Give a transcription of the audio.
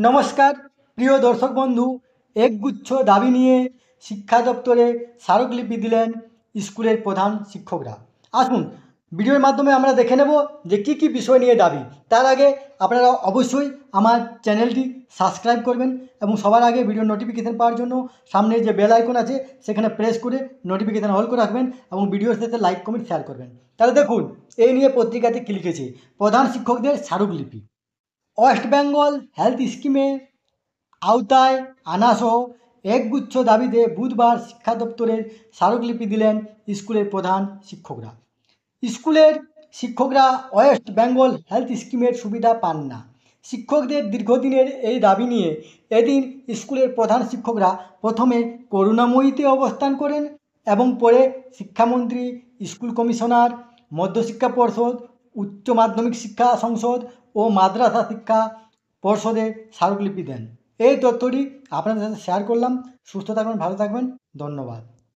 নমস্কার প্রিয় দর্শক বন্ধু, একগুচ্ছ দাবি নিয়ে শিক্ষা দপ্তরে স্মারকলিপি দিলেন স্কুলের প্রধান শিক্ষকরা। আসুন ভিডিওর মাধ্যমে আমরা দেখে নেব যে কী কী বিষয় নিয়ে দাবি। তার আগে আপনারা অবশ্যই আমার চ্যানেলটি সাবস্ক্রাইব করবেন এবং সবার আগে ভিডিও নোটিফিকেশান পাওয়ার জন্য সামনে যে বেল আইকন আছে সেখানে প্রেস করে নোটিফিকেশান অল করে রাখবেন এবং ভিডিওর সাথে লাইক কমেন্ট শেয়ার করবেন। তাহলে দেখুন এই নিয়ে পত্রিকাতে কী লিখেছে। প্রধান শিক্ষকদের স্মারকলিপি। ওয়েস্ট বেঙ্গল হেলথ স্কিমে আওতায় আনাসহ একগুচ্ছ দাবিতে বুধবার শিক্ষা দপ্তরের স্মারকলিপি দিলেন স্কুলের প্রধান শিক্ষকরা। স্কুলের শিক্ষকরা ওয়েস্ট বেঙ্গল হেলথ স্কিমের সুবিধা পান না। শিক্ষকদের দীর্ঘদিনের এই দাবি নিয়ে এদিন স্কুলের প্রধান শিক্ষকরা প্রথমে করুণাময়ীতে অবস্থান করেন এবং পরে শিক্ষামন্ত্রী, স্কুল কমিশনার, মধ্যশিক্ষা পর্ষদ, উচ্চ মাধ্যমিক শিক্ষা সংসদ ও মাদ্রাসা শিক্ষা পর্ষদে স্মারকলিপি দেন। এই তথ্যটি আপনাদের সাথে শেয়ার করলাম। সুস্থ থাকবেন, ভালো থাকবেন, ধন্যবাদ।